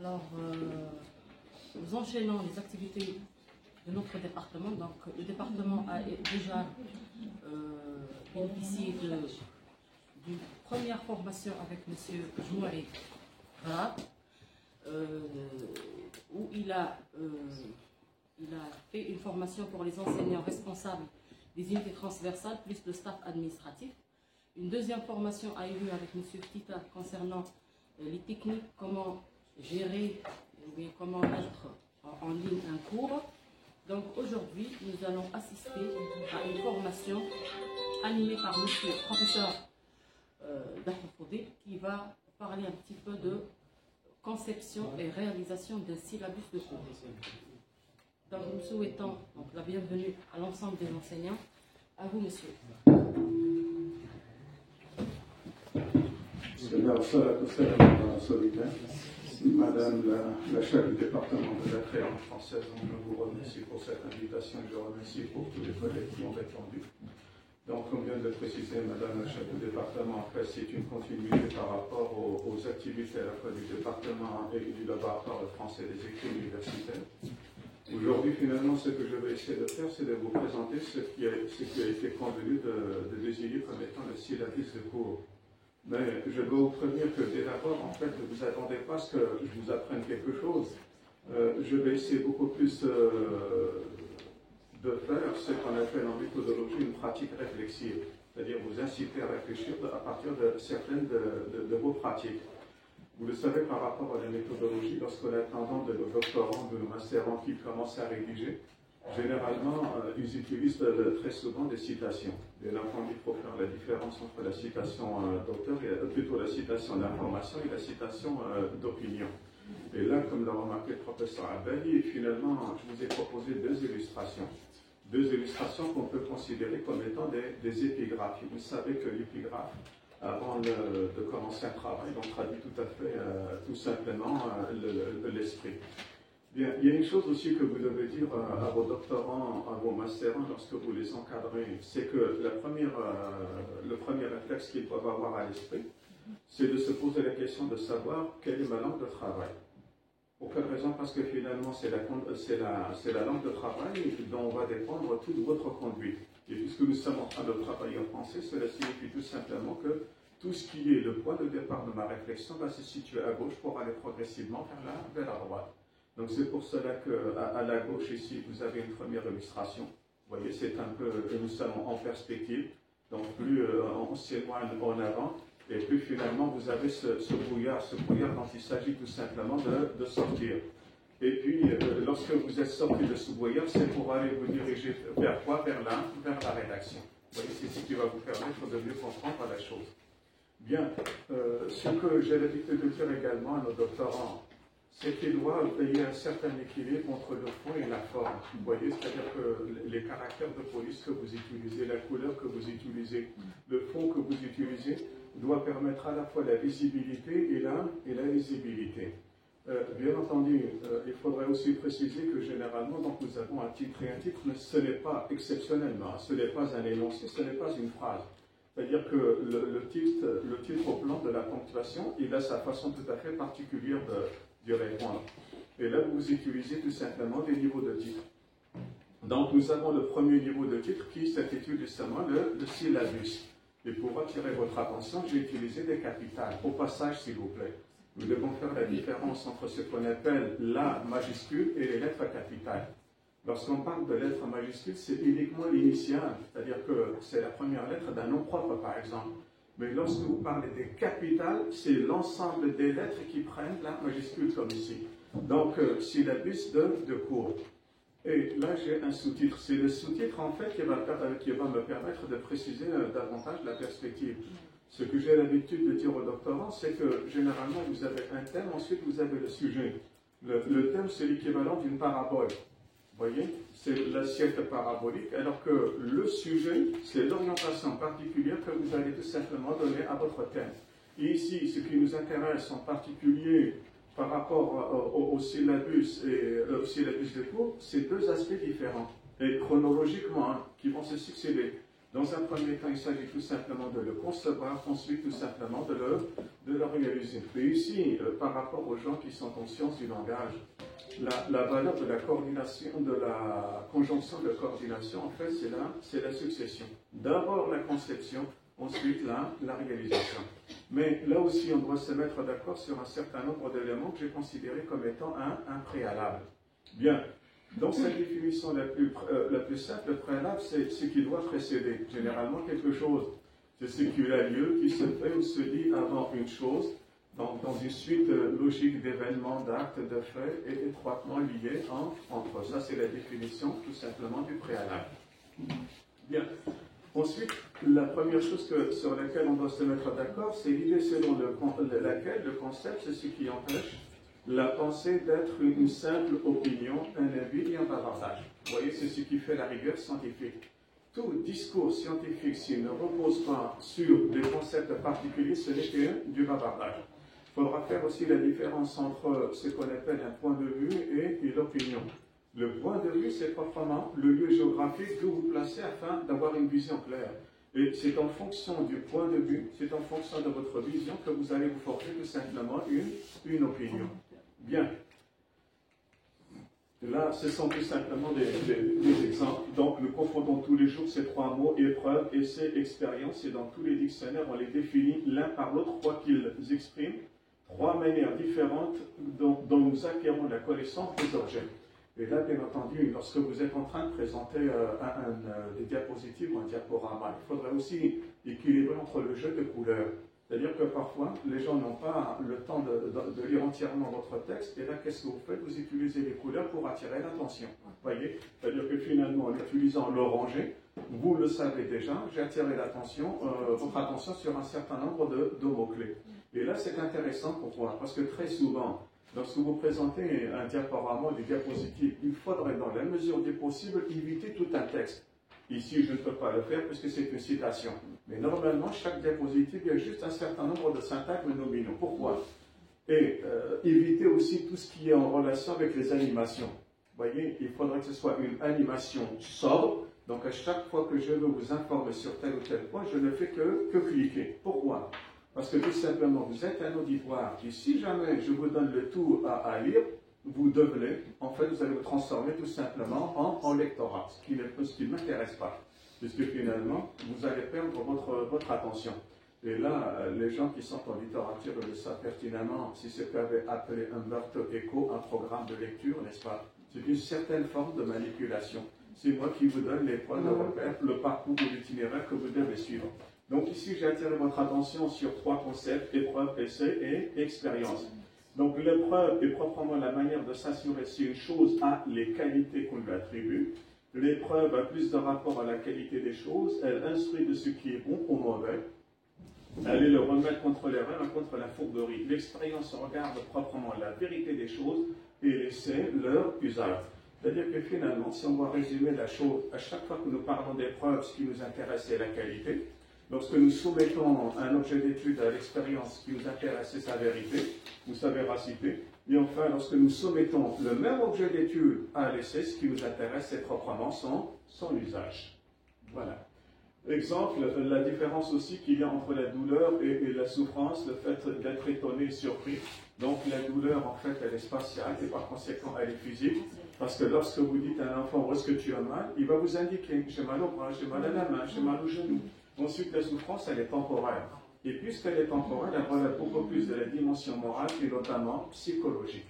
Alors, nous enchaînons les activités de notre département. Donc, le département a déjà bénéficié d'une première formation avec M. Jouari Rab, où il a fait une formation pour les enseignants responsables des unités transversales, plus le staff administratif. Une deuxième formation a eu lieu avec M. Tita concernant les techniques, comment gérer, ou bien comment mettre en ligne un cours. Donc aujourd'hui, nous allons assister à une formation animée par M. professeur Dafofodé qui va parler un petit peu de conception et réalisation d'un syllabus de cours. Donc nous souhaitons la bienvenue à l'ensemble des enseignants. À vous, monsieur. Madame la chef du département de la créance française, je vous remercie pour cette invitation et je remercie pour tous les collègues qui ont répondu. Donc, comme vient de le préciser Madame la chef du département, en fait, c'est une continuité par rapport aux activités à la fois du département et du laboratoire de français des écrits universitaires. Aujourd'hui, finalement, ce que je vais essayer de faire, c'est de vous présenter ce qui a été convenu de désigner comme étant le syllabus de cours. Mais je dois vous prévenir que dès d'abord, en fait, ne vous attendez pas à ce que je vous apprenne quelque chose. Je vais essayer beaucoup plus de faire ce qu'on appelle en méthodologie une pratique réflexive, c'est-à-dire vous inciter à réfléchir à partir de certaines de vos pratiques. Vous le savez par rapport à la méthodologie, lorsqu'on attendant de nos doctorants, de nos mastérants qui commencent à rédiger, généralement, ils utilisent très souvent des citations. Bien entendu, il faut faire la différence entre la citation d'auteur, et plutôt la citation d'information et la citation d'opinion. Et là, comme l'a remarqué le professeur Abadi, finalement, je vous ai proposé deux illustrations. Deux illustrations qu'on peut considérer comme étant des épigraphes. Vous savez que l'épigraphe, avant de commencer un travail, on traduit tout à fait, tout simplement, l'esprit. Bien, il y a une chose aussi que vous devez dire à vos doctorants, à vos mastérants lorsque vous les encadrez, c'est que le premier réflexe qu'ils doivent avoir à l'esprit, c'est de se poser la question de savoir quelle est ma langue de travail. Pour quelle raison? Parce que finalement, c'est la langue de travail dont va dépendre toute votre conduite. Et puisque nous sommes en train de travailler en français, cela signifie tout simplement que tout ce qui est le point de départ de ma réflexion va se situer à gauche pour aller progressivement vers la droite. Donc c'est pour cela qu'à la gauche ici, vous avez une première illustration. Vous voyez, c'est un peu, nous sommes en perspective, donc plus on s'éloigne en avant, et plus finalement vous avez ce brouillard dont il s'agit tout simplement de sortir. Et puis, lorsque vous êtes sorti de ce brouillard, c'est pour aller vous diriger vers quoi? Vers la rédaction. Vous voyez, c'est ce qui va vous permettre de mieux comprendre la chose. Bien, ce que j'ai l'habitude de dire également à nos doctorants, c'est qu'il doit veiller un certain équilibre entre le fond et la forme. Vous voyez, c'est-à-dire que les caractères de police que vous utilisez, la couleur que vous utilisez, le fond que vous utilisez, doit permettre à la fois la visibilité et la lisibilité. Bien entendu, il faudrait aussi préciser que généralement, donc, nous avons un titre et un titre, mais ce n'est pas exceptionnellement, ce n'est pas un énoncé, ce n'est pas une phrase. C'est-à-dire que le titre au plan de la ponctuation, il a sa façon tout à fait particulière d'y répondre. Et là, vous utilisez tout simplement des niveaux de titre. Donc, nous avons le premier niveau de titre qui s'intitule justement le syllabus. Et pour attirer votre attention, j'ai utilisé des capitales. Au passage, s'il vous plaît, nous devons faire la différence entre ce qu'on appelle la majuscule et les lettres capitales. Lorsqu'on parle de lettres majuscules, c'est uniquement l'initiale, c'est-à-dire que c'est la première lettre d'un nom propre, par exemple. Mais lorsque vous parlez des capitales, c'est l'ensemble des lettres qui prennent la majuscule, comme ici. Donc, syllabus de cours. Et là, j'ai un sous-titre. C'est le sous-titre, en fait, qui va me permettre de préciser davantage la perspective. Ce que j'ai l'habitude de dire aux doctorants, c'est que généralement, vous avez un thème, ensuite vous avez le sujet. Le thème, c'est l'équivalent d'une parabole. Vous voyez, c'est l'assiette parabolique, alors que le sujet, c'est l'orientation particulière que vous allez tout simplement donner à votre thème. Et ici, ce qui nous intéresse en particulier par rapport au syllabus et au syllabus de cours, c'est deux aspects différents, et chronologiquement, qui vont se succéder. Dans un premier temps, il s'agit tout simplement de le concevoir, ensuite tout simplement de le réaliser. Et ici, par rapport aux gens qui sont en sciences du langage, la valeur de la coordination, de la conjonction de coordination, en fait, c'est la succession. D'abord la conception, ensuite la réalisation. Mais là aussi, on doit se mettre d'accord sur un certain nombre d'éléments que j'ai considérés comme étant un préalable. Bien, donc cette définition la plus simple, le préalable, c'est ce qui doit précéder. Généralement, quelque chose, c'est ce qui a lieu, qui se fait ou se dit avant une chose, dans une suite logique d'événements, d'actes, de faits, et étroitement liés entre eux. Ça, c'est la définition, tout simplement, du préalable. Bien. Ensuite, la première chose sur laquelle on doit se mettre d'accord, c'est l'idée selon laquelle le concept, c'est ce qui empêche la pensée d'être une simple opinion, un avis et un bavardage. Vous voyez, c'est ce qui fait la rigueur scientifique. Tout discours scientifique, s'il ne repose pas sur des concepts particuliers, ce n'est que du bavardage. Il faudra faire aussi la différence entre ce qu'on appelle un point de vue et l'opinion. Le point de vue, c'est proprement le lieu géographique que vous placez afin d'avoir une vision claire. Et c'est en fonction du point de vue, c'est en fonction de votre vision que vous allez vous forger tout simplement une opinion. Bien. Là, ce sont tout simplement des exemples. Donc, nous confondons tous les jours ces trois mots, épreuve, essai, expérience, et dans tous les dictionnaires, on les définit l'un par l'autre, quoi qu'ils expriment trois manières différentes dont nous acquérons la connaissance des objets. Et là, bien entendu, lorsque vous êtes en train de présenter des diapositives ou un diaporama, il faudrait aussi équilibrer entre le jeu de couleurs. C'est-à-dire que parfois, les gens n'ont pas le temps de lire entièrement votre texte, et là, qu'est-ce que vous faites? Vous utilisez les couleurs pour attirer l'attention. Vous voyez? C'est-à-dire que finalement, en utilisant l'orangé, vous le savez déjà, j'ai attiré votre attention sur un certain nombre de mots-clés. Et là, c'est intéressant pour moi, parce que très souvent, lorsque vous présentez un diaporama ou des diapositives, il faudrait, dans la mesure du possible, éviter tout un texte. Ici, je ne peux pas le faire puisque c'est une citation. Mais normalement, chaque diapositive, il y a juste un certain nombre de syntagmes nominaux. Pourquoi? Et éviter aussi tout ce qui est en relation avec les animations. Vous voyez, il faudrait que ce soit une animation sobre. Donc, à chaque fois que je veux vous informer sur tel ou tel point, je ne fais que cliquer. Pourquoi? Parce que tout simplement, vous êtes un auditoire et si jamais je vous donne le tout à lire, vous devenez, en fait, vous allez vous transformer tout simplement en lectorat, ce qui ne m'intéresse pas, puisque finalement, vous allez perdre votre attention. Et là, les gens qui sont en littérature le savent pertinemment, si c'était appelé Umberto Eco, un programme de lecture, n'est-ce pas? C'est une certaine forme de manipulation. C'est moi qui vous donne les points de repère, le parcours ou l'itinéraire que vous devez suivre. Donc ici, j'ai attiré votre attention sur trois concepts, épreuve, essai et expérience. Donc l'épreuve est proprement la manière de s'assurer si une chose a les qualités qu'on lui attribue. L'épreuve a plus de rapport à la qualité des choses, elle instruit de ce qui est bon ou mauvais. Elle est le remède contre l'erreur et contre la fourberie. L'expérience regarde proprement la vérité des choses et l'essai leur usage. C'est-à-dire que finalement, si on doit résumer la chose, à chaque fois que nous parlons d'épreuve, ce qui nous intéresse c'est la qualité. Lorsque nous soumettons un objet d'étude à l'expérience, ce qui nous intéresse c'est sa vérité ou sa véracité. Et enfin, lorsque nous soumettons le même objet d'étude à l'essai, ce qui nous intéresse c'est proprement son usage. Voilà. Exemple, la différence aussi qu'il y a entre la douleur et la souffrance, le fait d'être étonné et surpris. Donc la douleur, en fait, elle est spatiale et par conséquent, elle est physique. Parce que lorsque vous dites à un enfant, où est-ce que tu as mal, il va vous indiquer, j'ai mal au bras, j'ai mal à la main, j'ai mal au genou. Ensuite, la souffrance, elle est temporaire. Et puisqu'elle est temporaire, elle relève beaucoup plus de la dimension morale et notamment psychologique.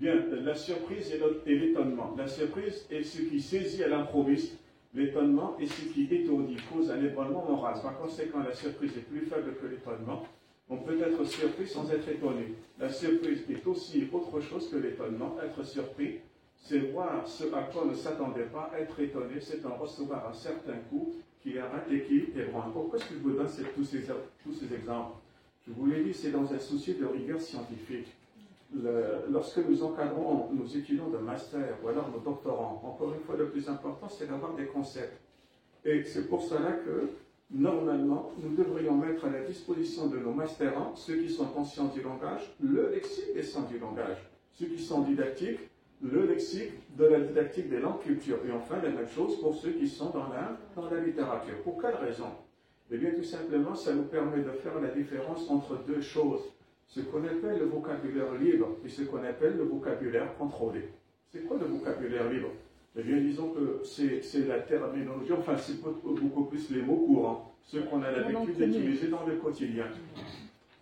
Bien, la surprise et l'étonnement. La surprise est ce qui saisit à l'improviste. L'étonnement est ce qui étourdit, cause un ébranlement moral. Par conséquent, la surprise est plus faible que l'étonnement. On peut être surpris sans être étonné. La surprise est aussi autre chose que l'étonnement. Être surpris, c'est voir ce à quoi on ne s'attendait pas. Être étonné, c'est en recevoir un certain coup qui arrête et qui ébranle. Pourquoi est-ce que je vous donne tous ces exemples? Je vous l'ai dit, c'est dans un souci de rigueur scientifique. Lorsque nous encadrons nos étudiants de master ou alors nos doctorants, encore une fois, le plus important, c'est d'avoir des concepts. Et c'est pour cela que, normalement, nous devrions mettre à la disposition de nos masterants, ceux qui sont en sciences du langage, le lexique des sciences du langage. Ceux qui sont didactiques, le lexique de la didactique des langues culture. Et enfin, la même chose pour ceux qui sont dans la littérature. Pour quelle raison? Eh bien, tout simplement, ça nous permet de faire la différence entre deux choses. Ce qu'on appelle le vocabulaire libre et ce qu'on appelle le vocabulaire contrôlé. C'est quoi le vocabulaire libre? Eh bien, disons que c'est la terminologie, enfin, c'est beaucoup plus les mots courants, ceux qu'on a l'habitude d'utiliser dans le quotidien.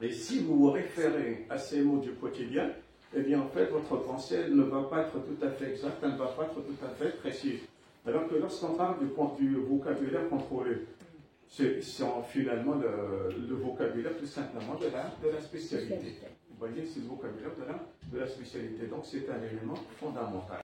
Et si vous vous référez à ces mots du quotidien, eh bien, en fait, votre pensée elle ne va pas être tout à fait exacte, elle ne va pas être tout à fait précise. Alors que lorsqu'on parle du vocabulaire contrôlé, c'est finalement le vocabulaire tout simplement de la spécialité. Vous voyez, c'est le vocabulaire de la spécialité. Donc, c'est un élément fondamental.